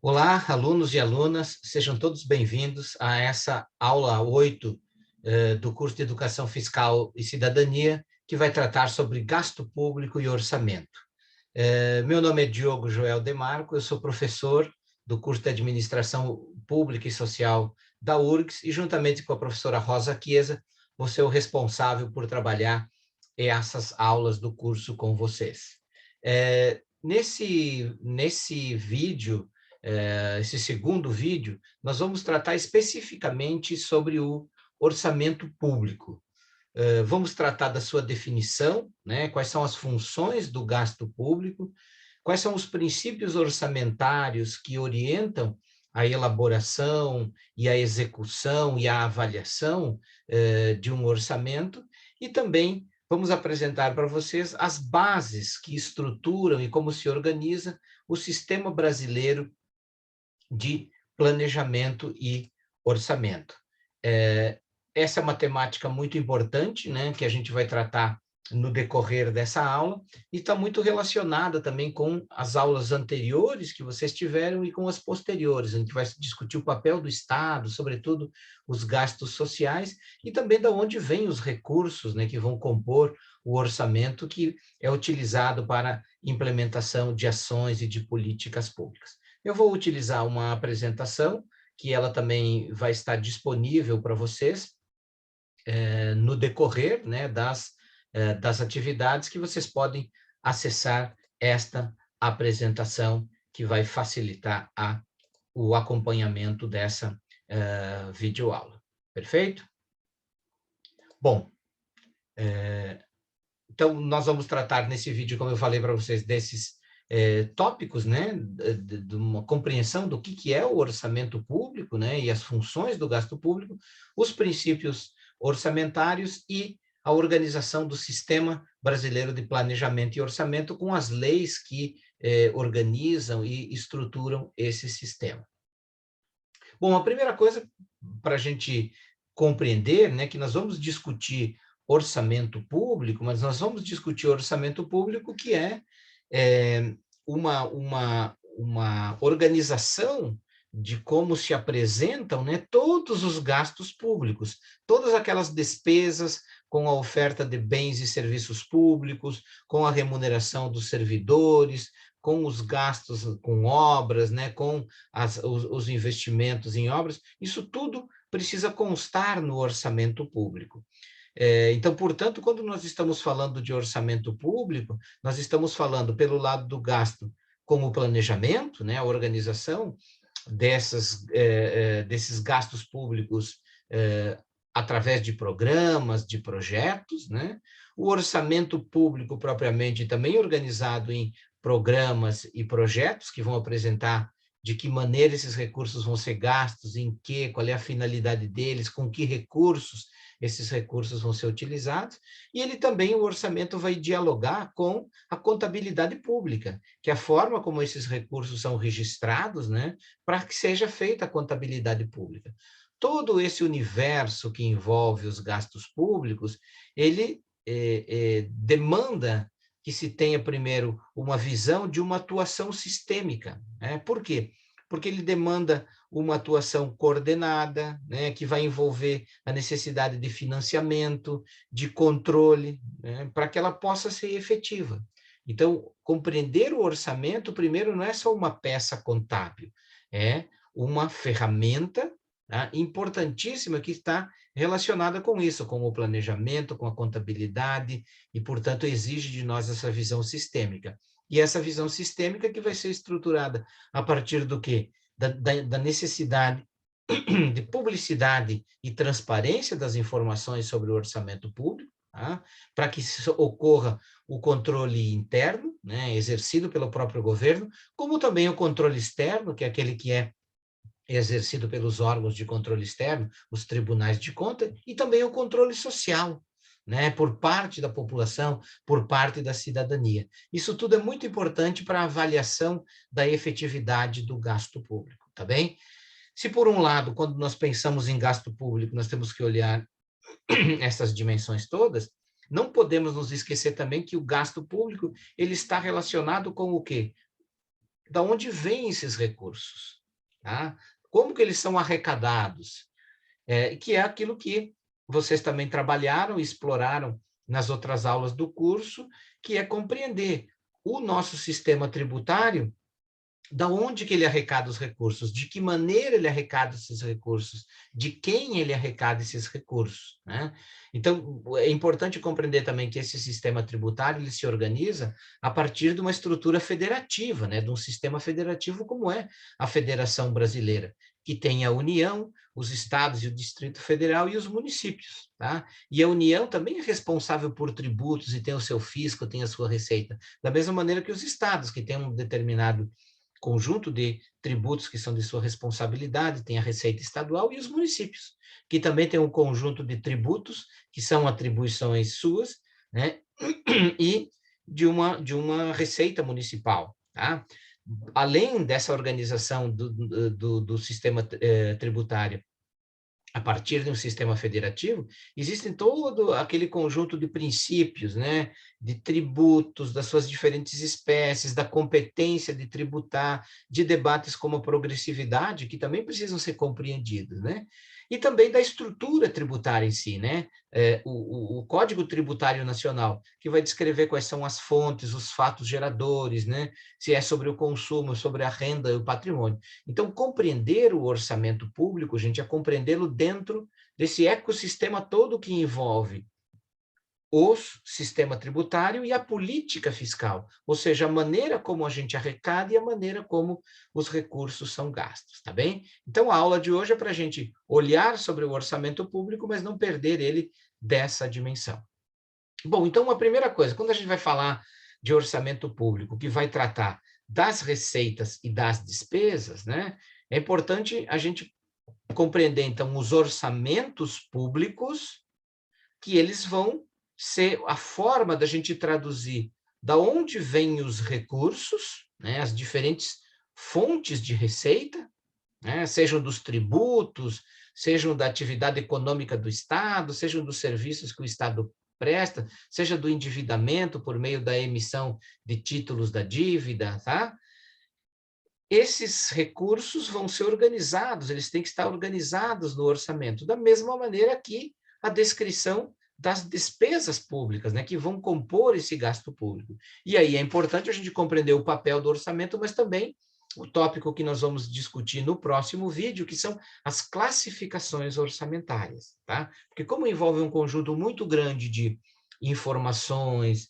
Olá, alunos e alunas, sejam todos bem-vindos a essa aula 8 do curso de Educação Fiscal e Cidadania, que vai tratar sobre gasto público e orçamento. Meu nome é Diogo Joel Demarco, eu sou professor do curso de Administração Pública e Social da URGS e, juntamente com a professora Rosa Chiesa, vou ser o responsável por trabalhar essas aulas do curso com vocês. Nesse vídeo, esse segundo vídeo, nós vamos tratar especificamente sobre o orçamento público. Vamos tratar da sua definição, né? Quais são as funções do gasto público, quais são os princípios orçamentários que orientam a elaboração e a execução e a avaliação de um orçamento, e também vamos apresentar para vocês as bases que estruturam e como se organiza o sistema brasileiro de planejamento e orçamento. Essa é uma temática muito importante, né, que a gente vai tratar no decorrer dessa aula, e está muito relacionada também com as aulas anteriores que vocês tiveram e com as posteriores. A gente vai discutir o papel do Estado, sobretudo os gastos sociais, e também de onde vêm os recursos, né, que vão compor o orçamento que é utilizado para implementação de ações e de políticas públicas. Eu vou utilizar uma apresentação, que ela também vai estar disponível para vocês no decorrer, né, das atividades, que vocês podem acessar esta apresentação, que vai facilitar o acompanhamento dessa videoaula. Perfeito? Bom, então nós vamos tratar nesse vídeo, como eu falei para vocês, desses tópicos, né, de uma compreensão do que é o orçamento público, né, e as funções do gasto público, os princípios orçamentários e a organização do Sistema Brasileiro de Planejamento e Orçamento, com as leis que organizam e estruturam esse sistema. Bom, a primeira coisa para a gente compreender, né, que nós vamos discutir orçamento público, mas nós vamos discutir orçamento público que é uma organização de como se apresentam, né, todos os gastos públicos, todas aquelas despesas com a oferta de bens e serviços públicos, com a remuneração dos servidores, com os gastos com obras, né, com os investimentos em obras, isso tudo precisa constar no orçamento público. Então, portanto, quando nós estamos falando de orçamento público, nós estamos falando, pelo lado do gasto, com o planejamento, né, a organização desses gastos públicos através de programas, de projetos, né? O orçamento público propriamente também organizado em programas e projetos que vão apresentar de que maneira esses recursos vão ser gastos, em que, qual é a finalidade deles, com que recursos esses recursos vão ser utilizados, e ele também, o orçamento, vai dialogar com a contabilidade pública, que é a forma como esses recursos são registrados, né, para que seja feita a contabilidade pública. Todo esse universo que envolve os gastos públicos, ele demanda que se tenha, primeiro, uma visão de uma atuação sistêmica. Né? Por quê? Porque ele demanda uma atuação coordenada, né, que vai envolver a necessidade de financiamento, de controle, né, para que ela possa ser efetiva. Então, compreender o orçamento, primeiro, não é só uma peça contábil, é uma ferramenta, tá, importantíssima, que está relacionada com isso, com o planejamento, com a contabilidade, e, portanto, exige de nós essa visão sistêmica. E essa visão sistêmica que vai ser estruturada a partir do quê? Da necessidade de publicidade e transparência das informações sobre o orçamento público, tá? Para que ocorra o controle interno, né, exercido pelo próprio governo, como também o controle externo, que é aquele que é exercido pelos órgãos de controle externo, os tribunais de contas, e também o controle social, né, por parte da população, por parte da cidadania. Isso tudo é muito importante para a avaliação da efetividade do gasto público, tá bem? Se, por um lado, quando nós pensamos em gasto público, nós temos que olhar essas dimensões todas, não podemos nos esquecer também que o gasto público ele está relacionado com o quê? da onde vêm esses recursos, tá? Como que eles são arrecadados, que é aquilo que vocês também trabalharam e exploraram nas outras aulas do curso, que é compreender o nosso sistema tributário, da onde que ele arrecada os recursos, de que maneira ele arrecada esses recursos, de quem ele arrecada esses recursos, né? Então, é importante compreender também que esse sistema tributário ele se organiza a partir de uma estrutura federativa, né? De um sistema federativo como é a Federação Brasileira, que tem a União, os estados e o Distrito Federal e os municípios, tá? E a União também é responsável por tributos e tem o seu fisco, tem a sua receita, da mesma maneira que os estados, que têm um determinado conjunto de tributos que são de sua responsabilidade, tem a Receita Estadual, e os municípios, que também tem um conjunto de tributos, que são atribuições suas, né? E de uma receita municipal, tá? Além dessa organização do sistema tributário a partir de um sistema federativo, existem todo aquele conjunto de princípios, né, de tributos, das suas diferentes espécies, da competência de tributar, de debates como a progressividade, que também precisam ser compreendidos, né? E também da estrutura tributária em si, né? O Código Tributário Nacional, que vai descrever quais são as fontes, os fatos geradores, né? Se é sobre o consumo, sobre a renda e o patrimônio. Então, compreender o orçamento público, gente, é compreendê-lo dentro desse ecossistema todo que envolve o sistema tributário e a política fiscal, ou seja, a maneira como a gente arrecada e a maneira como os recursos são gastos, tá bem? Então, a aula de hoje é para a gente olhar sobre o orçamento público, mas não perder ele dessa dimensão. Bom, então, a primeira coisa, quando a gente vai falar de orçamento público, que vai tratar das receitas e das despesas, né, é importante a gente compreender, então, os orçamentos públicos, que eles vão ser a forma da gente traduzir da onde vêm os recursos, né, as diferentes fontes de receita, né, sejam dos tributos, sejam da atividade econômica do Estado, sejam dos serviços que o Estado presta, seja do endividamento por meio da emissão de títulos da dívida, tá? Esses recursos vão ser organizados, eles têm que estar organizados no orçamento, da mesma maneira que a descrição das despesas públicas, né, que vão compor esse gasto público. E aí é importante a gente compreender o papel do orçamento, mas também o tópico que nós vamos discutir no próximo vídeo, que são as classificações orçamentárias, tá? Porque como envolve um conjunto muito grande de informações,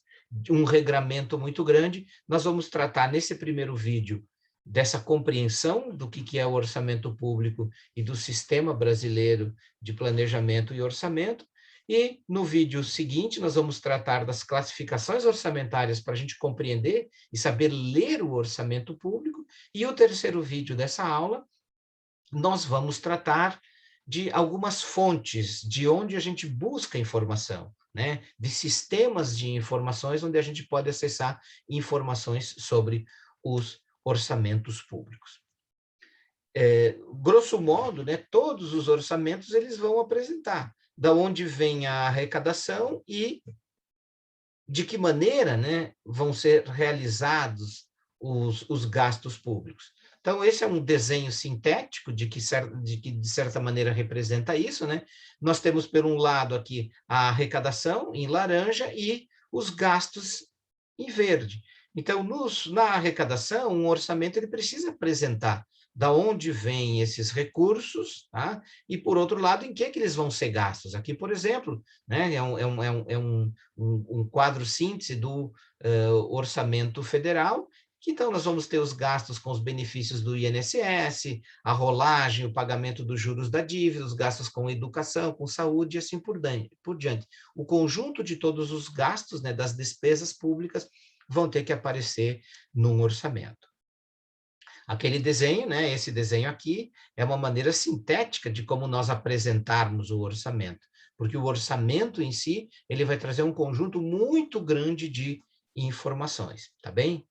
um regramento muito grande, nós vamos tratar nesse primeiro vídeo dessa compreensão do que é o orçamento público e do sistema brasileiro de planejamento e orçamento. E no vídeo seguinte, nós vamos tratar das classificações orçamentárias para a gente compreender e saber ler o orçamento público. E o terceiro vídeo dessa aula, nós vamos tratar de algumas fontes, de onde a gente busca informação, né? De sistemas de informações onde a gente pode acessar informações sobre os orçamentos públicos. Grosso modo, né, todos os orçamentos eles vão apresentar da onde vem a arrecadação e de que maneira, né, vão ser realizados os gastos públicos. Então, esse é um desenho sintético de que, de certa maneira, representa isso, né? Nós temos, por um lado, aqui a arrecadação, em laranja, e os gastos, em verde. Então, na arrecadação, um orçamento ele precisa apresentar da onde vêm esses recursos, tá? E, por outro lado, em que eles vão ser gastos. Aqui, por exemplo, né, é um quadro síntese do orçamento federal, que então nós vamos ter os gastos com os benefícios do INSS, a rolagem, o pagamento dos juros da dívida, os gastos com educação, com saúde e assim por diante. O conjunto de todos os gastos, né, das despesas públicas vão ter que aparecer num orçamento. Aquele desenho, né, esse desenho aqui, é uma maneira sintética de como nós apresentarmos o orçamento, porque o orçamento em si, ele vai trazer um conjunto muito grande de informações, tá bem?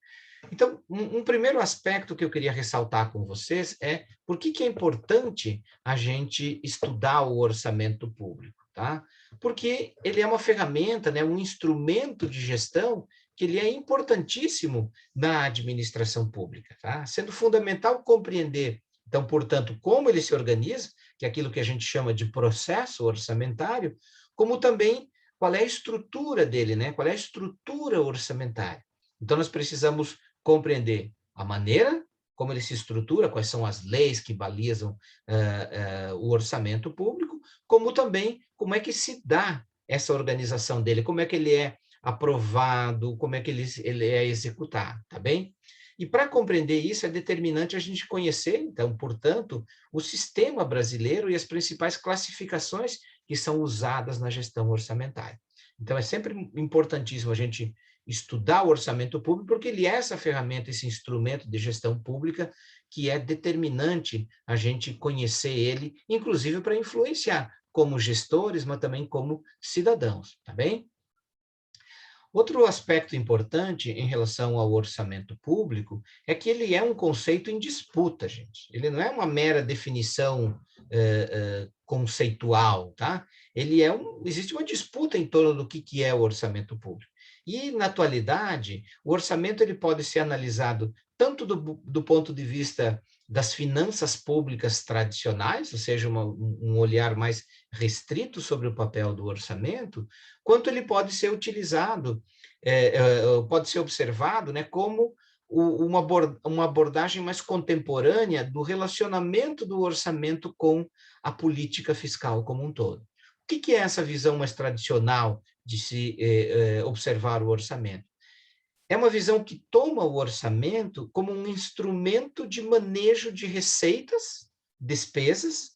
Então, um primeiro aspecto que eu queria ressaltar com vocês é por que é importante a gente estudar o orçamento público. tá? Porque ele é uma ferramenta, né, um instrumento de gestão que ele é importantíssimo na administração pública, tá? Sendo fundamental compreender, então, portanto, como ele se organiza, que é aquilo que a gente chama de processo orçamentário, como também qual é a estrutura dele, né? Qual é a estrutura orçamentária. Então, nós precisamos compreender a maneira como ele se estrutura, quais são as leis que balizam o orçamento público, como também como é que se dá essa organização dele, como é que ele é aprovado, como é que ele é executado, tá bem? E para compreender isso, é determinante a gente conhecer, então, portanto, o sistema brasileiro e as principais classificações que são usadas na gestão orçamentária. Então, é sempre importantíssimo a gente estudar o orçamento público, porque ele é essa ferramenta, esse instrumento de gestão pública que é determinante a gente conhecer ele, inclusive para influenciar como gestores, mas também como cidadãos, tá bem? Outro aspecto importante em relação ao orçamento público é que ele é um conceito em disputa, gente. Ele não é uma mera definição conceitual, tá? Existe uma disputa em torno do que é o orçamento público. E, na atualidade, o orçamento ele pode ser analisado tanto do ponto de vista das finanças públicas tradicionais, ou seja, um olhar mais restrito sobre o papel do orçamento, quanto ele pode ser utilizado, pode ser observado, né, como uma abordagem mais contemporânea do relacionamento do orçamento com a política fiscal como um todo. O que é essa visão mais tradicional de se observar o orçamento? É uma visão que toma o orçamento como um instrumento de manejo de receitas, despesas,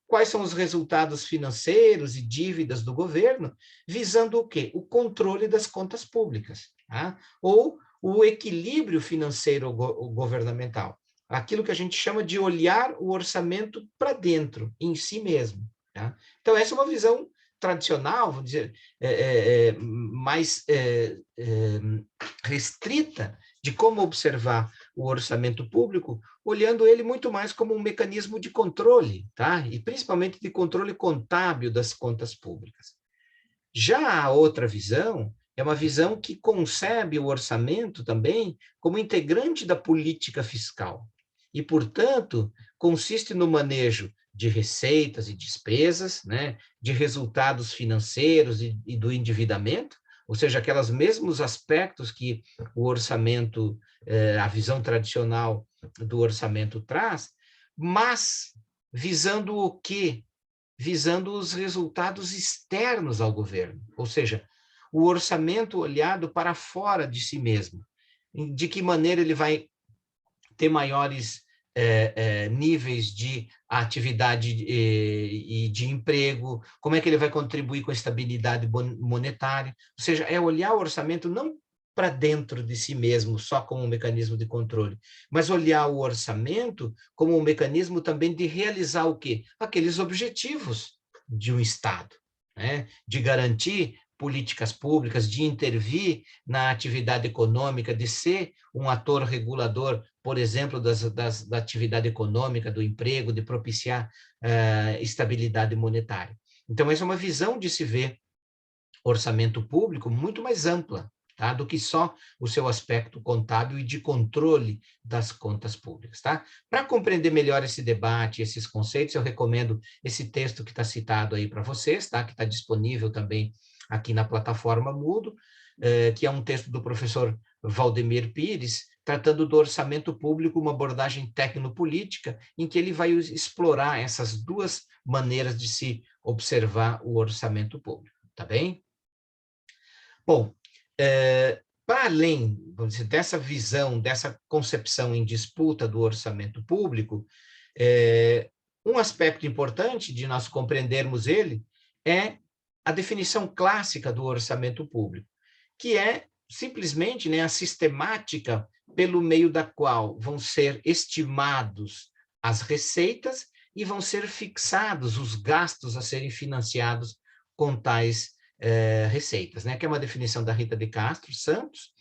quais são os resultados financeiros e dívidas do governo, visando o quê? O controle das contas públicas, tá? Ou o equilíbrio financeiro governamental, aquilo que a gente chama de olhar o orçamento para dentro, em si mesmo. Tá? Então, essa é uma visão tradicional, vamos dizer, mais restrita de como observar o orçamento público, olhando ele muito mais como um mecanismo de controle, tá? E principalmente de controle contábil das contas públicas. Já a outra visão é uma visão que concebe o orçamento também como integrante da política fiscal e, portanto, consiste no manejo de receitas e despesas, né, de resultados financeiros e do endividamento, ou seja, aqueles mesmos aspectos que o orçamento, a visão tradicional do orçamento traz, mas visando o quê? Visando os resultados externos ao governo, ou seja, o orçamento olhado para fora de si mesmo. De que maneira ele vai ter maiores níveis de atividade e de emprego, como é que ele vai contribuir com a estabilidade monetária, ou seja, é olhar o orçamento não para dentro de si mesmo, só como um mecanismo de controle, mas olhar o orçamento como um mecanismo também de realizar o quê? Aqueles objetivos de um Estado, né? De garantir políticas públicas, de intervir na atividade econômica, de ser um ator regulador, por exemplo, da atividade econômica, do emprego, de propiciar estabilidade monetária. Então, essa é uma visão de se ver orçamento público muito mais ampla, tá? Do que só o seu aspecto contábil e de controle das contas públicas. Tá? Para compreender melhor esse debate, esses conceitos, eu recomendo esse texto que está citado aí para vocês, tá? Que está disponível também aqui na plataforma Moodle, que é um texto do professor Valdemir Pires, tratando do orçamento público, uma abordagem tecnopolítica, em que ele vai explorar essas duas maneiras de se observar o orçamento público. Tá bem? Bom, para além, vamos dizer, dessa visão, dessa concepção em disputa do orçamento público, um aspecto importante de nós compreendermos ele é a definição clássica do orçamento público, que é simplesmente, né, a sistemática pelo meio da qual vão ser estimados as receitas e vão ser fixados os gastos a serem financiados com tais receitas, né? Que é uma definição da Rita de Castro Santos,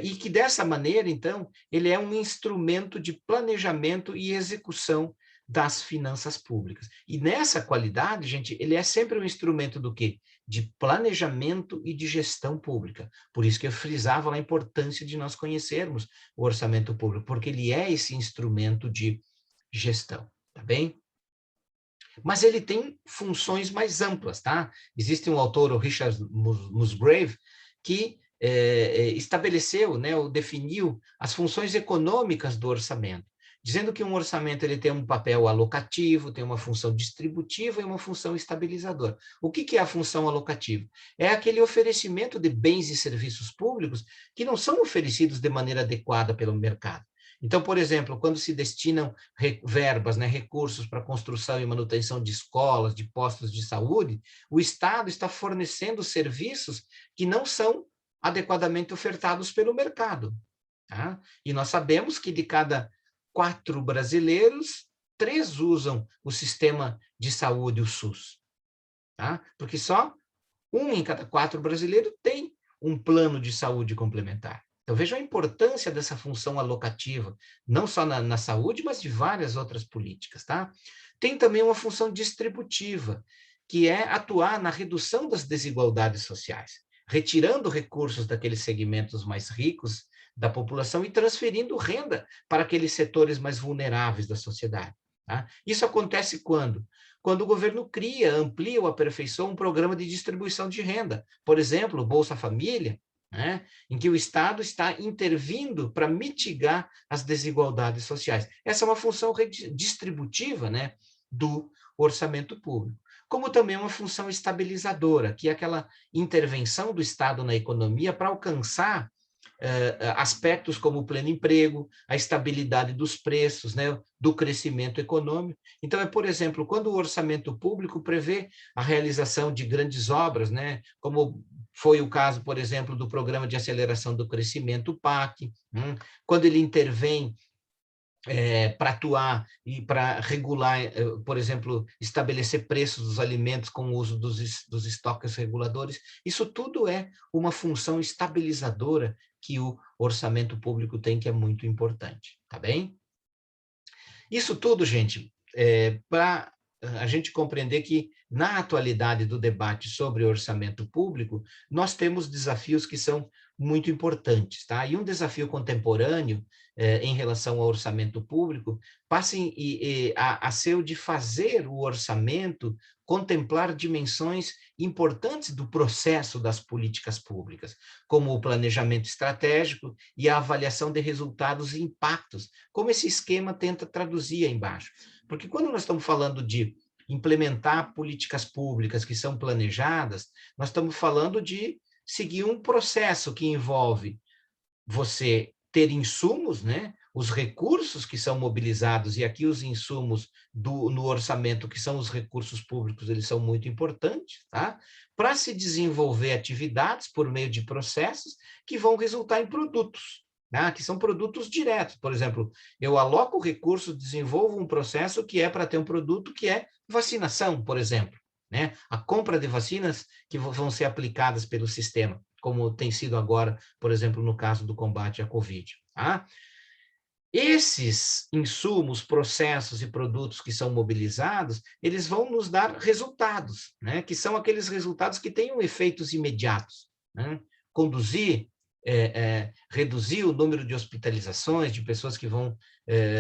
e que dessa maneira, então, ele é um instrumento de planejamento e execução das finanças públicas. E nessa qualidade, gente, ele é sempre um instrumento do quê? De planejamento e de gestão pública. Por isso que eu frisava a importância de nós conhecermos o orçamento público, porque ele é esse instrumento de gestão, tá bem? Mas ele tem funções mais amplas, tá? Existe um autor, o Richard Musgrave, que estabeleceu, né, ou definiu as funções econômicas do orçamento, dizendo que um orçamento ele tem um papel alocativo, tem uma função distributiva e uma função estabilizadora. O que é a função alocativa? É aquele oferecimento de bens e serviços públicos que não são oferecidos de maneira adequada pelo mercado. Então, por exemplo, quando se destinam verbas, né, recursos para construção e manutenção de escolas, de postos de saúde, o Estado está fornecendo serviços que não são adequadamente ofertados pelo mercado. Tá? E nós sabemos que de cada 4 brasileiros, 3 usam o sistema de saúde, o SUS. Tá? Porque só 1 em cada 4 brasileiros tem um plano de saúde complementar. Então, veja a importância dessa função alocativa, não só na saúde, mas de várias outras políticas. Tá? Tem também uma função distributiva, que é atuar na redução das desigualdades sociais, retirando recursos daqueles segmentos mais ricos da população e transferindo renda para aqueles setores mais vulneráveis da sociedade. Tá? Isso acontece quando? Quando o governo cria, amplia ou aperfeiçoa um programa de distribuição de renda. Por exemplo, o Bolsa Família, né, em que o Estado está intervindo para mitigar as desigualdades sociais. Essa é uma função distributiva, né, do orçamento público. Como também uma função estabilizadora, que é aquela intervenção do Estado na economia para alcançar aspectos como o pleno emprego, a estabilidade dos preços, né, do crescimento econômico. Então, por exemplo, quando o orçamento público prevê a realização de grandes obras, né, como foi o caso, por exemplo, do Programa de Aceleração do Crescimento, o PAC, quando ele intervém para atuar e para regular, por exemplo, estabelecer preços dos alimentos com o uso dos estoques reguladores, isso tudo é uma função estabilizadora que o orçamento público tem, que é muito importante, tá bem? Isso tudo, gente, para a gente compreender que, na atualidade do debate sobre orçamento público, nós temos desafios que são muito importantes, tá? E um desafio contemporâneo em relação ao orçamento público passa a ser o de fazer o orçamento contemplar dimensões importantes do processo das políticas públicas, como o planejamento estratégico e a avaliação de resultados e impactos, como esse esquema tenta traduzir aí embaixo. Porque quando nós estamos falando de implementar políticas públicas que são planejadas, nós estamos falando de seguir um processo que envolve você ter insumos, né? Os recursos que são mobilizados, e aqui os insumos no orçamento, que são os recursos públicos, eles são muito importantes, tá? Para se desenvolver atividades por meio de processos que vão resultar em produtos, né? Que são produtos diretos. Por exemplo, eu aloco recursos, desenvolvo um processo que é para ter um produto que é vacinação, por exemplo, né? A compra de vacinas que vão ser aplicadas pelo sistema, como tem sido agora, por exemplo, no caso do combate à Covid. Tá? Esses insumos, processos e produtos que são mobilizados, eles vão nos dar resultados, né? Que são aqueles resultados que tenham efeitos imediatos. Né? Conduzir, reduzir o número de hospitalizações de pessoas que vão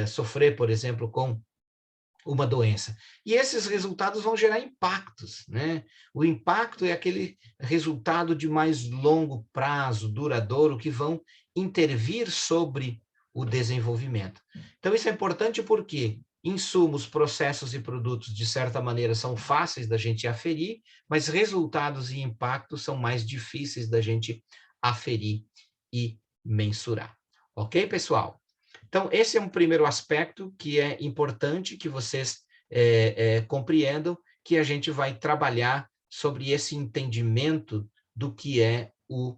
sofrer, por exemplo, com uma doença. E esses resultados vão gerar impactos, né? O impacto é aquele resultado de mais longo prazo, duradouro, que vão intervir sobre o desenvolvimento. Então, isso é importante porque insumos, processos e produtos, de certa maneira, são fáceis da gente aferir, mas resultados e impactos são mais difíceis da gente aferir e mensurar. Ok, pessoal? Então, esse é um primeiro aspecto que é importante que vocês compreendam, que a gente vai trabalhar sobre esse entendimento do que é o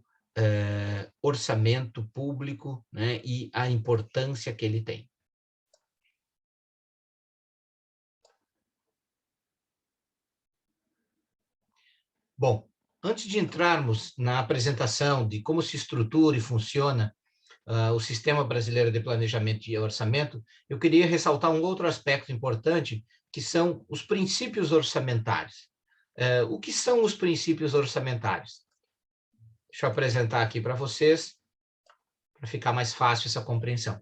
orçamento público, né, e a importância que ele tem. Bom, antes de entrarmos na apresentação de como se estrutura e funciona o Sistema Brasileiro de Planejamento e Orçamento, eu queria ressaltar um outro aspecto importante, que são os princípios orçamentários. O que são os princípios orçamentários? Deixa eu apresentar aqui para vocês, para ficar mais fácil essa compreensão.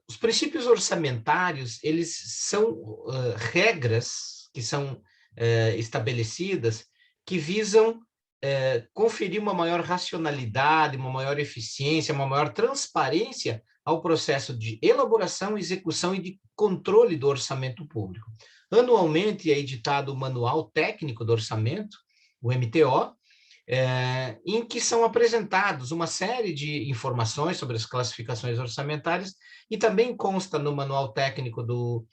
Os princípios orçamentários, eles são regras que são estabelecidas que visam conferir uma maior racionalidade, uma maior eficiência, uma maior transparência ao processo de elaboração, execução e de controle do orçamento público. Anualmente é editado o Manual Técnico do Orçamento, o MTO, em que são apresentados uma série de informações sobre as classificações orçamentárias e também consta no Manual Técnico do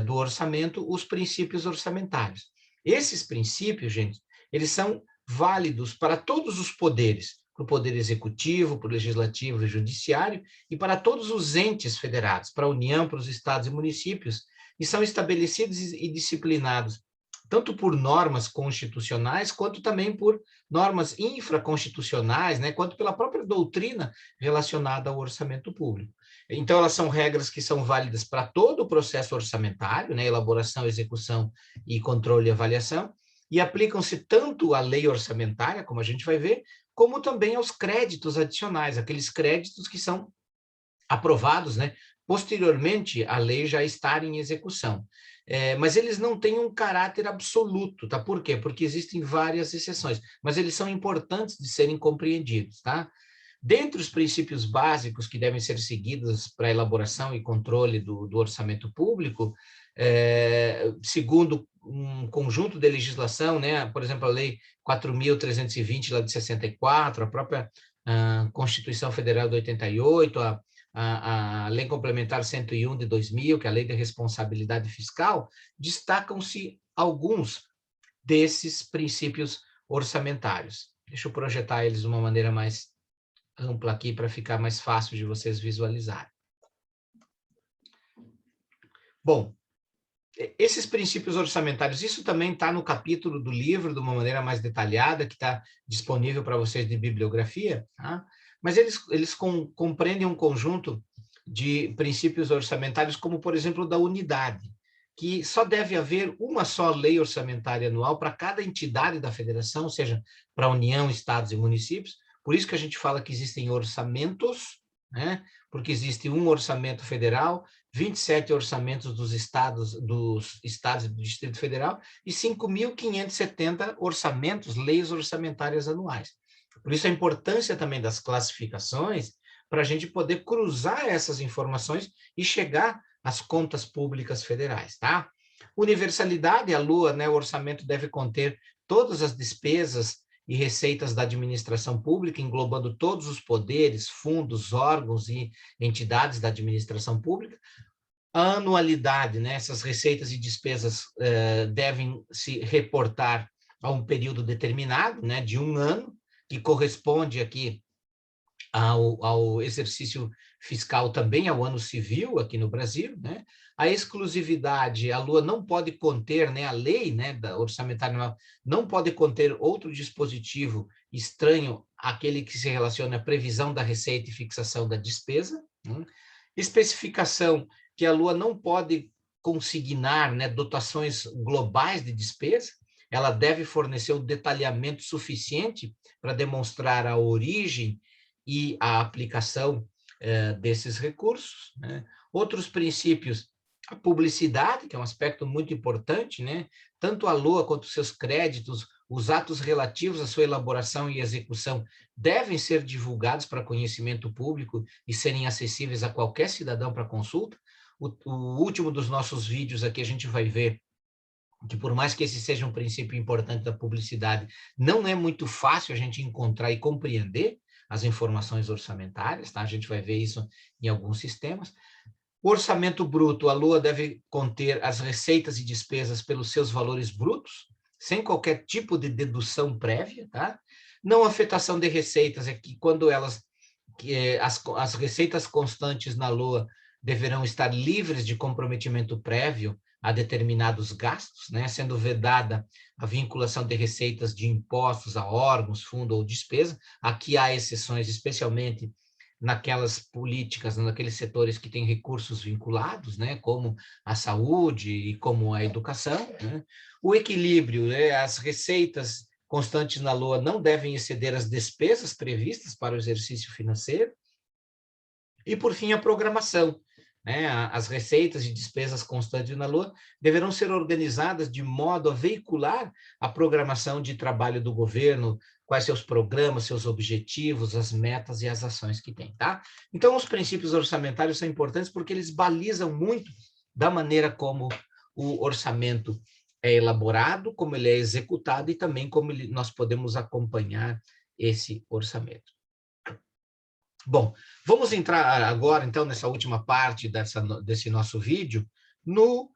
Orçamento os princípios orçamentários. Esses princípios, gente, eles são válidos para todos os poderes, para o Poder Executivo, para o Legislativo e Judiciário, e para todos os entes federados, para a União, para os estados e municípios, e são estabelecidos e disciplinados tanto por normas constitucionais, quanto também por normas infraconstitucionais, né, quanto pela própria doutrina relacionada ao orçamento público. Então, elas são regras que são válidas para todo o processo orçamentário, né, elaboração, execução e controle e avaliação, e aplicam-se tanto à lei orçamentária, como a gente vai ver, como também aos créditos adicionais, aqueles créditos que são aprovados, né, posteriormente à lei já estar em execução. Mas eles não têm um caráter absoluto, tá? Por quê? Porque existem várias exceções, mas eles são importantes de serem compreendidos, tá? Dentre os princípios básicos que devem ser seguidos para a elaboração e controle do orçamento público, segundo um conjunto de legislação, né? Por exemplo, a Lei 4.320, lá de 64, a própria Constituição Federal de 88, a Lei Complementar 101 de 2000, que é a Lei de Responsabilidade Fiscal, destacam-se alguns desses princípios orçamentários. Deixa eu projetar eles de uma maneira mais ampla aqui para ficar mais fácil de vocês visualizarem. Bom, esses princípios orçamentários, isso também está no capítulo do livro, de uma maneira mais detalhada, que está disponível para vocês de bibliografia, tá? Mas eles compreendem um conjunto de princípios orçamentários, como, por exemplo, da unidade, que só deve haver uma só lei orçamentária anual para cada entidade da federação, ou seja, para a União, estados e municípios. Por isso que a gente fala que existem orçamentos, né? Porque existe um orçamento federal, 27 orçamentos dos estados e do Distrito Federal e 5.570 orçamentos, leis orçamentárias anuais. Por isso a importância também das classificações, para a gente poder cruzar essas informações e chegar às contas públicas federais, tá? Universalidade, a LUA, né, o orçamento deve conter todas as despesas e receitas da administração pública, englobando todos os poderes, fundos, órgãos e entidades da administração pública. A anualidade, né, essas receitas e despesas devem se reportar a um período determinado, né, de um ano, que corresponde aqui ao exercício fiscal também, ao ano civil aqui no Brasil, né? A exclusividade, a LUA não pode conter, né, a lei, né, da orçamentária anual, não pode conter outro dispositivo estranho àquele que se relaciona à previsão da receita e fixação da despesa, né? Especificação que a LUA não pode consignar, né, dotações globais de despesa, ela deve fornecer o detalhamento suficiente para demonstrar a origem e a aplicação desses recursos, né? Outros princípios, a publicidade, que é um aspecto muito importante, né? Tanto a LUA quanto os seus créditos, os atos relativos à sua elaboração e execução devem ser divulgados para conhecimento público e serem acessíveis a qualquer cidadão para consulta. O último dos nossos vídeos aqui a gente vai ver que, por mais que esse seja um princípio importante da publicidade, não é muito fácil a gente encontrar e compreender as informações orçamentárias, tá? A gente vai ver isso em alguns sistemas. O orçamento bruto, a LUA deve conter as receitas e despesas pelos seus valores brutos, sem qualquer tipo de dedução prévia, tá? Não afetação de receitas, é que quando as receitas constantes na LUA deverão estar livres de comprometimento prévio a determinados gastos, né, sendo vedada a vinculação de receitas de impostos a órgãos, fundo ou despesa. Aqui há exceções, especialmente naquelas políticas, naqueles setores que têm recursos vinculados, né, como a saúde e como a educação, né? O equilíbrio, né, as receitas constantes na LOA não devem exceder as despesas previstas para o exercício financeiro. E, por fim, a programação, né? As receitas e despesas constantes na LOA deverão ser organizadas de modo a veicular a programação de trabalho do governo, quais seus programas, seus objetivos, as metas e as ações que tem, tá? Então, os princípios orçamentários são importantes porque eles balizam muito da maneira como o orçamento é elaborado, como ele é executado e também como nós podemos acompanhar esse orçamento. Bom, vamos entrar agora, então, nessa última parte desse nosso vídeo, no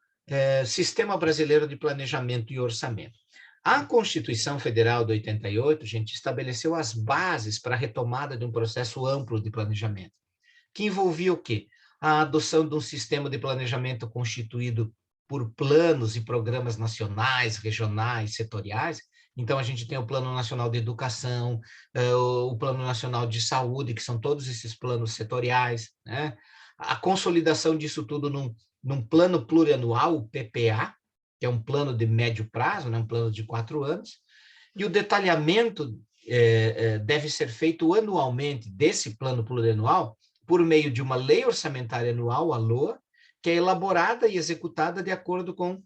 Sistema Brasileiro de Planejamento e Orçamento. A Constituição Federal de 88, gente, estabeleceu as bases para a retomada de um processo amplo de planejamento, que envolvia o quê? A adoção de um sistema de planejamento constituído por planos e programas nacionais, regionais, setoriais. Então, a gente tem o Plano Nacional de Educação, o Plano Nacional de Saúde, que são todos esses planos setoriais, né? A consolidação disso tudo num plano plurianual, o PPA, que é um plano de médio prazo, né? Um plano de 4 anos, e o detalhamento deve ser feito anualmente desse plano plurianual por meio de uma lei orçamentária anual, a LOA, que é elaborada e executada de acordo com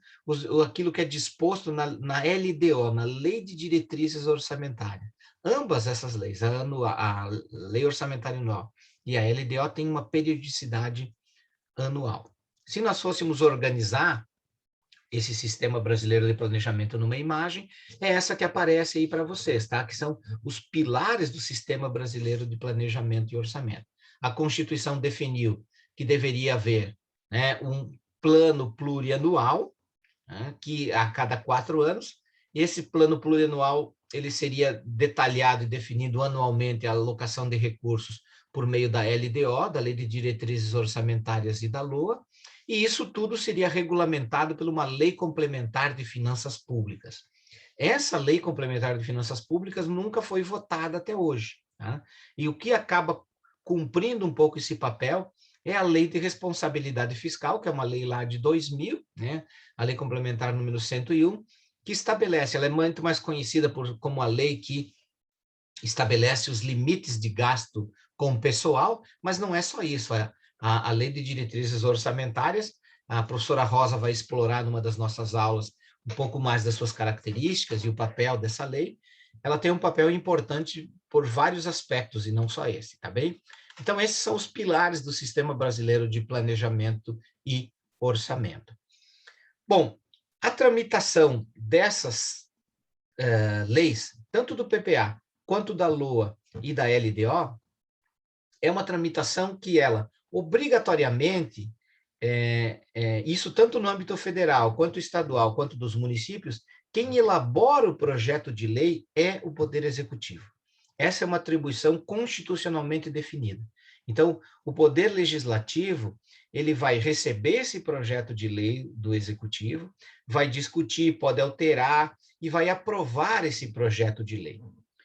aquilo que é disposto na LDO, na Lei de Diretrizes Orçamentárias. Ambas essas leis, a Lei Orçamentária Anual e a LDO, têm uma periodicidade anual. Se nós fôssemos organizar esse sistema brasileiro de planejamento numa imagem, é essa que aparece aí para vocês, tá? Que são os pilares do sistema brasileiro de planejamento e orçamento. A Constituição definiu que deveria haver, né, um plano plurianual, né, que a cada 4 anos, esse plano plurianual ele seria detalhado e definido anualmente a alocação de recursos por meio da LDO, da Lei de Diretrizes Orçamentárias e da LOA, e isso tudo seria regulamentado por uma Lei Complementar de Finanças Públicas. Essa Lei Complementar de Finanças Públicas nunca foi votada até hoje, tá? E o que acaba cumprindo um pouco esse papel é a Lei de Responsabilidade Fiscal, que é uma lei lá de 2000, né? A Lei Complementar número 101, que estabelece, ela é muito mais conhecida como a lei que estabelece os limites de gasto com o pessoal, mas não é só isso. A Lei de Diretrizes Orçamentárias, a professora Rosa vai explorar numa das nossas aulas um pouco mais das suas características e o papel dessa lei. Ela tem um papel importante por vários aspectos, e não só esse, tá bem? Então, esses são os pilares do Sistema Brasileiro de Planejamento e Orçamento. Bom, a tramitação dessas leis, tanto do PPA quanto da LOA e da LDO, é uma tramitação que ela, obrigatoriamente, isso tanto no âmbito federal, quanto estadual, quanto dos municípios, quem elabora o projeto de lei é o Poder Executivo. Essa é uma atribuição constitucionalmente definida. Então, o Poder Legislativo, ele vai receber esse projeto de lei do Executivo, vai discutir, pode alterar e vai aprovar esse projeto de lei.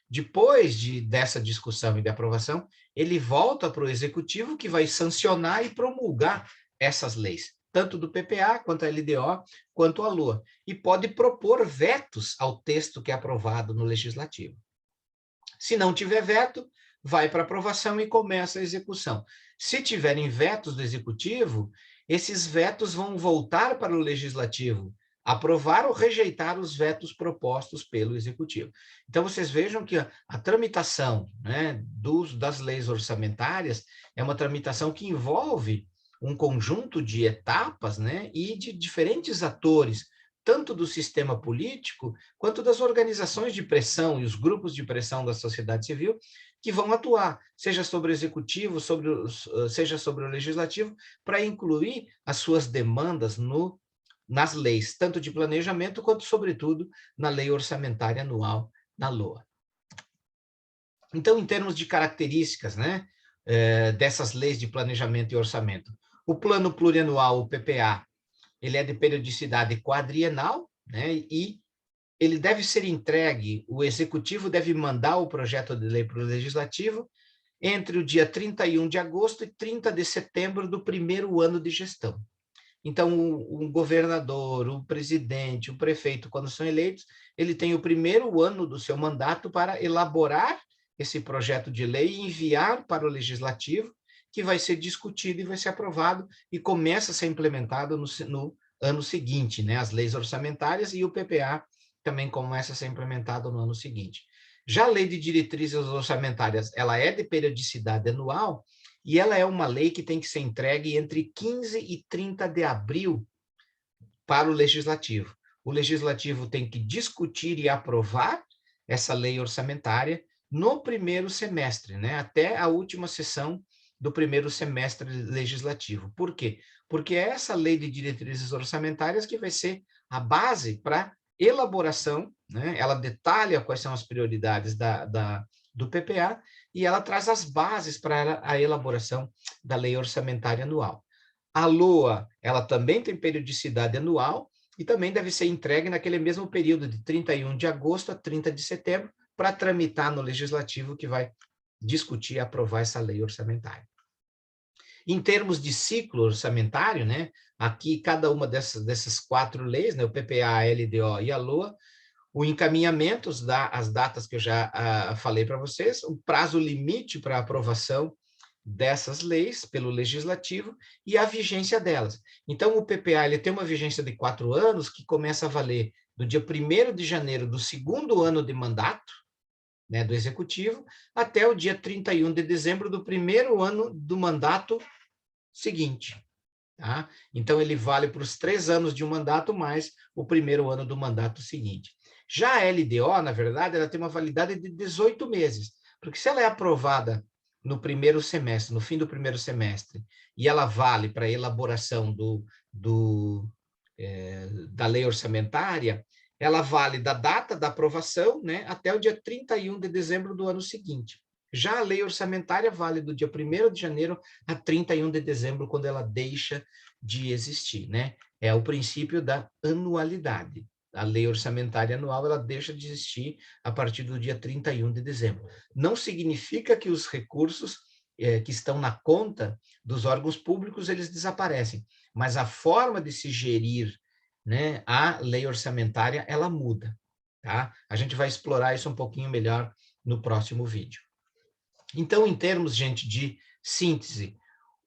Depois dessa discussão e de aprovação, ele volta para o Executivo, que vai sancionar e promulgar essas leis, tanto do PPA, quanto a LDO, quanto a LOA, e pode propor vetos ao texto que é aprovado no Legislativo. Se não tiver veto, vai para aprovação e começa a execução. Se tiverem vetos do Executivo, esses vetos vão voltar para o Legislativo, aprovar ou rejeitar os vetos propostos pelo Executivo. Então, vocês vejam que a tramitação, né, das leis orçamentárias é uma tramitação que envolve um conjunto de etapas, né, e de diferentes atores, tanto do sistema político, quanto das organizações de pressão e os grupos de pressão da sociedade civil, que vão atuar, seja sobre o executivo, seja sobre o legislativo, para incluir as suas demandas nas leis, tanto de planejamento, quanto, sobretudo, na lei orçamentária anual, na LOA. Então, em termos de características, né, dessas leis de planejamento e orçamento, o plano plurianual, o PPA, ele é de periodicidade quadrienal, né, e ele deve ser entregue, o executivo deve mandar o projeto de lei para o legislativo, entre o dia 31 de agosto e 30 de setembro do primeiro ano de gestão. Então, o governador, o presidente, o prefeito, quando são eleitos, ele tem o primeiro ano do seu mandato para elaborar esse projeto de lei e enviar para o legislativo, que vai ser discutido e vai ser aprovado e começa a ser implementado no ano seguinte, né? As leis orçamentárias e o PPA também começa a ser implementado no ano seguinte. Já a lei de diretrizes orçamentárias, ela é de periodicidade anual, e ela é uma lei que tem que ser entregue entre 15 e 30 de abril para o Legislativo. O Legislativo tem que discutir e aprovar essa lei orçamentária no primeiro semestre, né? Até a última sessão do primeiro semestre legislativo. Por quê? Porque é essa lei de diretrizes orçamentárias que vai ser a base para elaboração, né? Ela detalha quais são as prioridades do PPA e ela traz as bases para a elaboração da lei orçamentária anual. A LOA, ela também tem periodicidade anual e também deve ser entregue naquele mesmo período de 31 de agosto a 30 de setembro para tramitar no legislativo que vai discutir e aprovar essa lei orçamentária. Em termos de ciclo orçamentário, né, aqui cada uma dessas 4 leis, né, o PPA, a LDO e a LOA, o encaminhamento, as datas que eu já falei para vocês, o prazo limite para aprovação dessas leis pelo legislativo e a vigência delas. Então, o PPA ele tem uma vigência de 4 anos que começa a valer do dia 1º de janeiro do segundo ano de mandato, né, do executivo, até o dia 31 de dezembro do primeiro ano do mandato seguinte. Tá? Então, ele vale para os 3 anos de um mandato mais o primeiro ano do mandato seguinte. Já a LDO, na verdade, ela tem uma validade de 18 meses, porque se ela é aprovada no primeiro semestre, no fim do primeiro semestre, e ela vale para a elaboração da lei orçamentária, ela vale da data da aprovação, né, até o dia 31 de dezembro do ano seguinte. Já a lei orçamentária vale do dia 1º de janeiro a 31 de dezembro, quando ela deixa de existir, né? É o princípio da anualidade. A lei orçamentária anual, ela deixa de existir a partir do dia 31 de dezembro. Não significa que os recursos que estão na conta dos órgãos públicos, eles desaparecem, mas a forma de se gerir, né, a lei orçamentária, ela muda, tá? A gente vai explorar isso um pouquinho melhor no próximo vídeo. Então, em termos, gente, de síntese,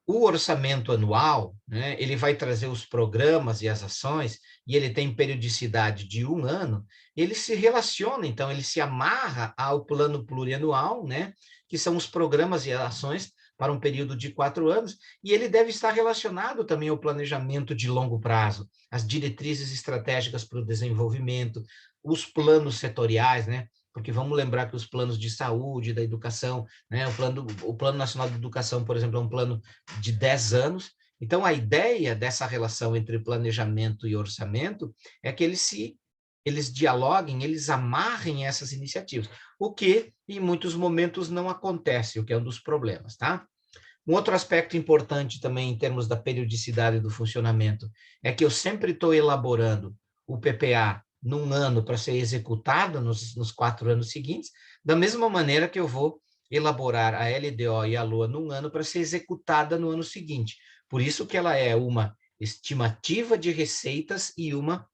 o orçamento anual, né, ele vai trazer os programas e as ações, e ele tem periodicidade de 1 ano, ele se relaciona, então, ele se amarra ao plano plurianual, né, que são os programas e ações para um período de 4 anos, e ele deve estar relacionado também ao planejamento de longo prazo, as diretrizes estratégicas para o desenvolvimento, os planos setoriais, né, porque vamos lembrar que os planos de saúde, da educação, né, o Plano Nacional de Educação, por exemplo, é um plano de 10 anos. Então, a ideia dessa relação entre planejamento e orçamento é que eles dialoguem, eles amarrem essas iniciativas, o que, em muitos momentos, não acontece, o que é um dos problemas, tá? Um outro aspecto importante também, em termos da periodicidade do funcionamento, é que eu sempre estou elaborando o PPA num ano para ser executado nos 4 anos seguintes, da mesma maneira que eu vou elaborar a LDO e a LOA num ano para ser executada no ano seguinte. Por isso que ela é uma estimativa de receitas e uma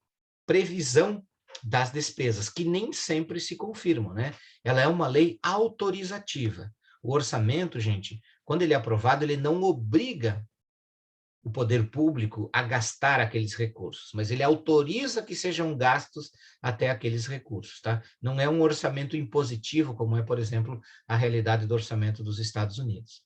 previsão das despesas, que nem sempre se confirmam, né? Ela é uma lei autorizativa. O orçamento, gente, quando ele é aprovado, ele não obriga o poder público a gastar aqueles recursos, mas ele autoriza que sejam gastos até aqueles recursos, tá? Não é um orçamento impositivo, como é, por exemplo, a realidade do orçamento dos Estados Unidos.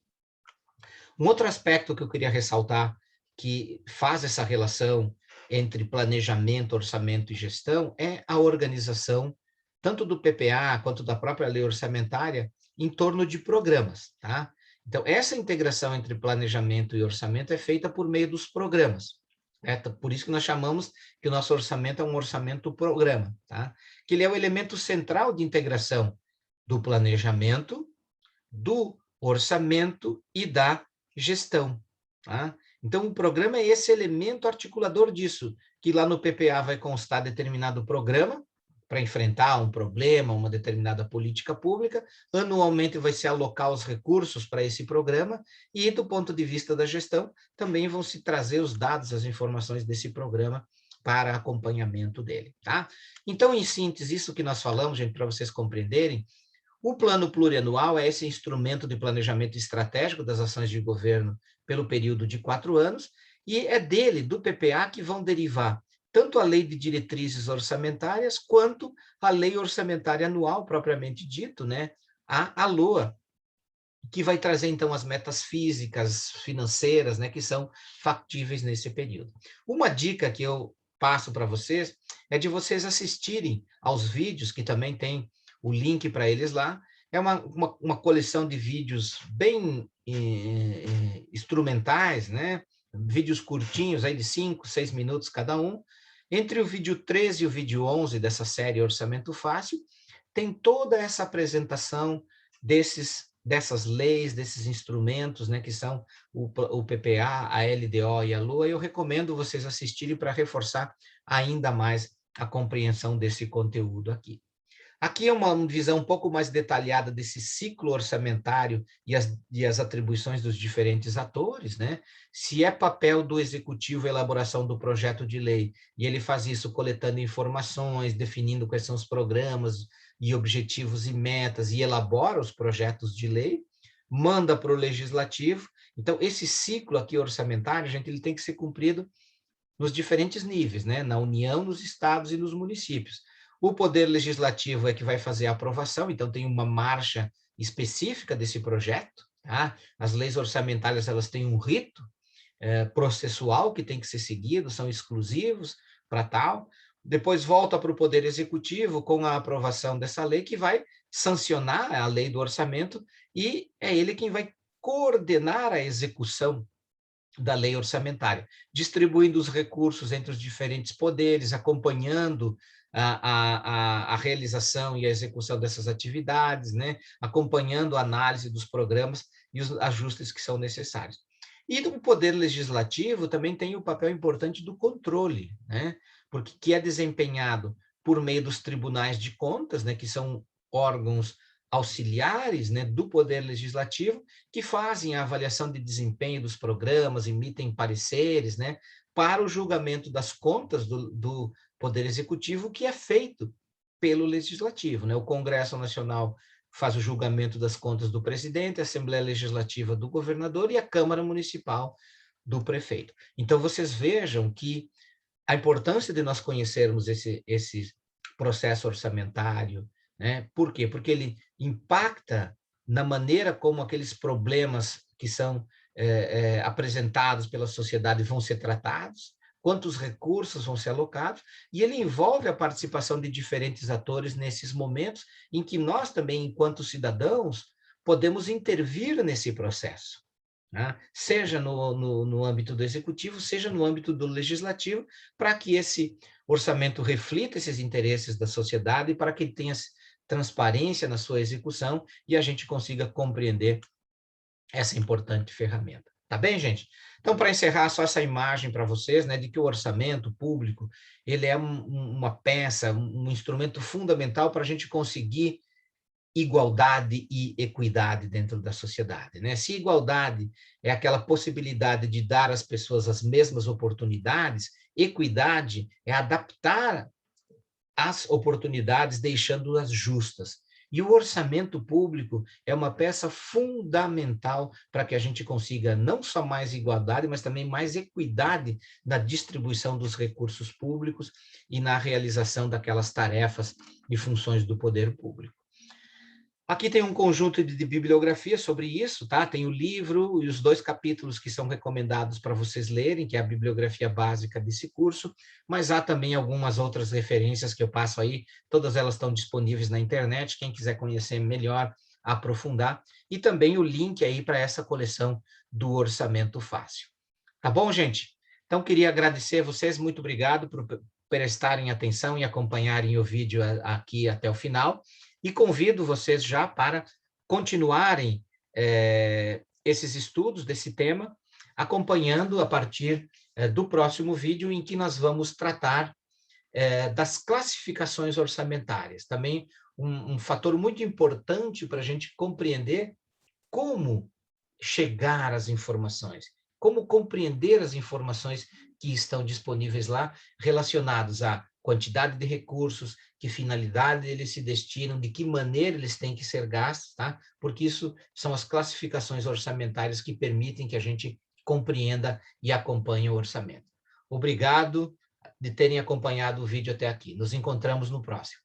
Um outro aspecto que eu queria ressaltar, que faz essa relação entre planejamento, orçamento e gestão, é a organização, tanto do PPA quanto da própria lei orçamentária, em torno de programas, tá? Então, essa integração entre planejamento e orçamento é feita por meio dos programas. Né? Por isso que nós chamamos que o nosso orçamento é um orçamento-programa, tá? Que ele é o elemento central de integração do planejamento, do orçamento e da gestão. Tá? Então, o programa é esse elemento articulador disso, que lá no PPA vai constar determinado programa, para enfrentar um problema, uma determinada política pública, anualmente vai se alocar os recursos para esse programa, e do ponto de vista da gestão, também vão se trazer os dados, as informações desse programa para acompanhamento dele, tá? Então, em síntese, isso que nós falamos, gente, para vocês compreenderem, o plano plurianual é esse instrumento de planejamento estratégico das ações de governo pelo período de 4 anos, e é dele, do PPA, que vão derivar tanto a lei de diretrizes orçamentárias, quanto a lei orçamentária anual, propriamente dito, né? A LOA, que vai trazer, então, as metas físicas, financeiras, né, que são factíveis nesse período. Uma dica que eu passo para vocês é de vocês assistirem aos vídeos, que também tem o link para eles lá. É uma coleção de vídeos bem instrumentais, né? Vídeos curtinhos, aí de 5, 6 minutos cada um. Entre o vídeo 13 e o vídeo 11 dessa série Orçamento Fácil, tem toda essa apresentação dessas leis, desses instrumentos, né, que são o PPA, a LDO e a LOA. Eu recomendo vocês assistirem para reforçar ainda mais a compreensão desse conteúdo aqui. Aqui é uma visão um pouco mais detalhada desse ciclo orçamentário e as atribuições dos diferentes atores, né? Se é papel do executivo a elaboração do projeto de lei, e ele faz isso coletando informações, definindo quais são os programas e objetivos e metas, e elabora os projetos de lei, manda para o legislativo. Então, esse ciclo aqui orçamentário, gente, ele tem que ser cumprido nos diferentes níveis, né? Na União, nos estados e nos municípios. O Poder Legislativo é que vai fazer a aprovação, então tem uma marcha específica desse projeto, tá? As leis orçamentárias, elas têm um rito processual que tem que ser seguido, são exclusivos para tal. Depois volta para o Poder Executivo com a aprovação dessa lei, que vai sancionar a lei do orçamento, e é ele quem vai coordenar a execução da lei orçamentária, distribuindo os recursos entre os diferentes poderes, acompanhando a realização e a execução dessas atividades, né? Acompanhando a análise dos programas e os ajustes que são necessários. E do Poder Legislativo também tem o papel importante do controle, né? Porque que é desempenhado por meio dos tribunais de contas, né? Que são órgãos auxiliares, né, do Poder Legislativo, que fazem a avaliação de desempenho dos programas, emitem pareceres, né, para o julgamento das contas do Poder Executivo, que é feito pelo Legislativo, né? O Congresso Nacional faz o julgamento das contas do presidente, a Assembleia Legislativa do governador e a Câmara Municipal do prefeito. Então, vocês vejam que a importância de nós conhecermos esse processo orçamentário, né? Por quê? Porque ele impacta na maneira como aqueles problemas que são apresentados pela sociedade vão ser tratados, quantos recursos vão ser alocados, e ele envolve a participação de diferentes atores nesses momentos em que nós também, enquanto cidadãos, podemos intervir nesse processo, né? Seja no âmbito do executivo, seja no âmbito do legislativo, para que esse orçamento reflita esses interesses da sociedade e para que ele tenha transparência na sua execução e a gente consiga compreender essa importante ferramenta. Tá bem, gente? Então, para encerrar, só essa imagem para vocês, né, de que o orçamento público, ele é uma peça, um instrumento fundamental para a gente conseguir igualdade e equidade dentro da sociedade, né? Se igualdade é aquela possibilidade de dar às pessoas as mesmas oportunidades, equidade é adaptar as oportunidades, deixando-as justas. E o orçamento público é uma peça fundamental para que a gente consiga não só mais igualdade, mas também mais equidade na distribuição dos recursos públicos e na realização daquelas tarefas e funções do poder público. Aqui tem um conjunto de bibliografia sobre isso, tá? Tem o livro e os 2 capítulos que são recomendados para vocês lerem, que é a bibliografia básica desse curso, mas há também algumas outras referências que eu passo aí, todas elas estão disponíveis na internet, quem quiser conhecer melhor, aprofundar, e também o link aí para essa coleção do Orçamento Fácil. Tá bom, gente? Então, queria agradecer a vocês, muito obrigado por prestarem atenção e acompanharem o vídeo aqui até o final, e convido vocês já para continuarem esses estudos desse tema, acompanhando a partir do próximo vídeo, em que nós vamos tratar das classificações orçamentárias. Também um fator muito importante para a gente compreender como chegar às informações, como compreender as informações que estão disponíveis lá, relacionados à quantidade de recursos, que finalidade eles se destinam, de que maneira eles têm que ser gastos, tá? Porque isso são as classificações orçamentárias que permitem que a gente compreenda e acompanhe o orçamento. Obrigado de terem acompanhado o vídeo até aqui. Nos encontramos no próximo.